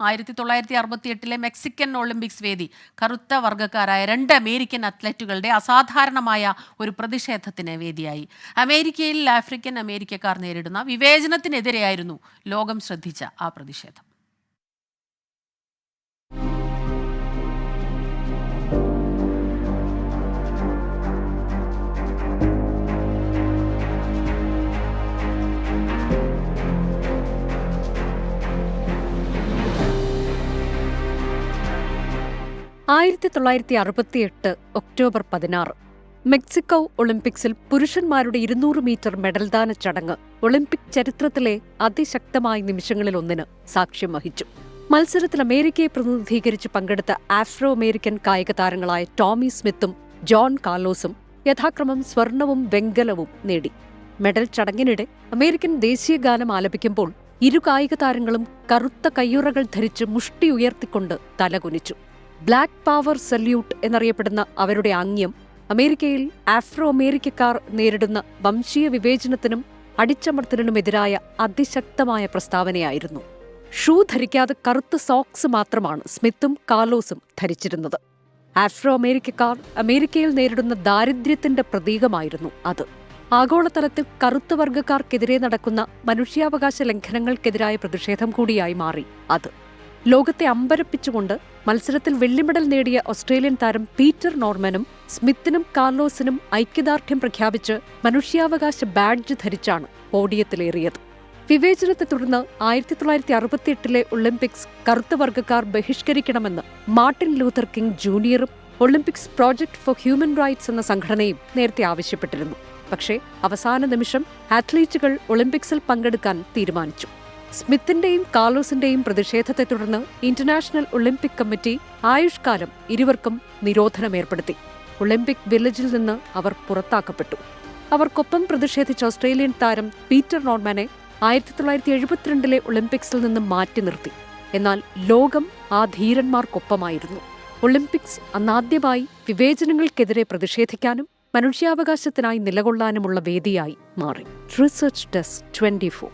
1968 Mexican Olympics വേദി കറുത്ത വർഗ്ഗക്കാരായ 2 American അത്ലറ്റുകളുടെ അസാധാരണമായ ഒരു പ്രതിഷേധത്തിന് വേദിയായി. അമേരിക്കയിൽ ആഫ്രിക്കൻ അമേരിക്കക്കാർ നേരിടുന്ന വിവേചനത്തിനെതിരെയായിരുന്നു ലോകം ശ്രദ്ധിച്ച ആ പ്രതിഷേധം. ഒക്ടോബർ 16 മെക്സിക്കോ ഒളിമ്പിക്സിൽ പുരുഷന്മാരുടെ 200 മീറ്റർ മെഡൽദാന ചടങ്ങ് ഒളിമ്പിക് ചരിത്രത്തിലെ അതിശക്തമായ നിമിഷങ്ങളിലൊന്നിന് സാക്ഷ്യം വഹിച്ചു. മത്സരത്തിൽ അമേരിക്കയെ പ്രതിനിധീകരിച്ച് പങ്കെടുത്ത ആഫ്രോ അമേരിക്കൻ കായിക താരങ്ങളായ ടോമി സ്മിത്തും ജോൺ കാർലോസും യഥാക്രമം സ്വർണവും വെങ്കലവും നേടി. മെഡൽ ചടങ്ങിനിടെ അമേരിക്കൻ ദേശീയ ഗാനം ആലപിക്കുമ്പോൾ ഇരു കായിക താരങ്ങളും കറുത്ത കയ്യുറകൾ ധരിച്ച് മുഷ്ടി ഉയർത്തിക്കൊണ്ട് തലകുനിച്ചു. ബ്ലാക്ക് പവർ സല്യൂട്ട് എന്നറിയപ്പെടുന്ന അവരുടെ ആംഗ്യം അമേരിക്കയിൽ ആഫ്രോ അമേരിക്കക്കാർ നേരിടുന്ന വംശീയ വിവേചനത്തിനും അടിച്ചമർത്തലിനുമെതിരായ അതിശക്തമായ പ്രസ്താവനയായിരുന്നു. ഷൂ ധരിക്കാതെ കറുത്ത സോക്സ് മാത്രമാണ് സ്മിത്തും കാർലോസും ധരിച്ചിരുന്നത്. ആഫ്രോ അമേരിക്കക്കാർ അമേരിക്കയിൽ നേരിടുന്ന ദാരിദ്ര്യത്തിന്റെ പ്രതീകമായിരുന്നു അത്. ആഗോളതലത്തിൽ കറുത്ത വർഗ്ഗക്കാർക്കെതിരെ നടക്കുന്ന മനുഷ്യാവകാശ ലംഘനങ്ങൾക്കെതിരായ പ്രതിഷേധം കൂടിയായി മാറി അത്. ലോകത്തെ അമ്പരപ്പിച്ചുകൊണ്ട് മത്സരത്തിൽ വെള്ളിമെഡൽ നേടിയ ഓസ്ട്രേലിയൻ താരം പീറ്റർ നോർമനും സ്മിത്തിനും കാർലോസിനും ഐക്യദാർഢ്യം പ്രഖ്യാപിച്ച് മനുഷ്യാവകാശ ബാഡ്ജ് ധരിച്ചാണ് പോഡിയത്തിലേറിയത്. വിവേചനത്തെ തുടർന്ന് 1968 ഒളിമ്പിക്സ് കറുത്ത വർഗ്ഗക്കാർ ബഹിഷ്കരിക്കണമെന്ന് മാർട്ടിൻ ലൂഥർ കിങ് ജൂനിയറും Olympics project for human rights എന്ന സംഘടനയും നേരത്തെ ആവശ്യപ്പെട്ടിരുന്നു. പക്ഷേ അവസാന നിമിഷം അത്ലറ്റുകൾ ഒളിമ്പിക്സിൽ പങ്കെടുക്കാൻ തീരുമാനിച്ചു. സ്മിത്തിന്റെയും കാർലോസിന്റെയും പ്രതിഷേധത്തെ തുടർന്ന് ഇന്റർനാഷണൽ ഒളിമ്പിക് കമ്മിറ്റി ആയുഷ്കാലം ഇരുവർക്കും നിരോധനം ഏർപ്പെടുത്തി. ഒളിമ്പിക് വില്ലേജിൽ നിന്ന് അവർ പുറത്താക്കപ്പെട്ടു. അവർക്കൊപ്പം പ്രതിഷേധിച്ച ഓസ്ട്രേലിയൻ താരം പീറ്റർ നോർമാനെ 1972 ഒളിമ്പിക്സിൽ നിന്ന് മാറ്റി നിർത്തി. എന്നാൽ ലോകം ആ ധീരന്മാർക്കൊപ്പമായിരുന്നു. ഒളിമ്പിക്സ് അന്നാദ്യമായി വിവേചനങ്ങൾക്കെതിരെ പ്രതിഷേധിക്കാനും മനുഷ്യാവകാശത്തിനായി നിലകൊള്ളാനുമുള്ള വേദിയായി മാറി. Research desk 24.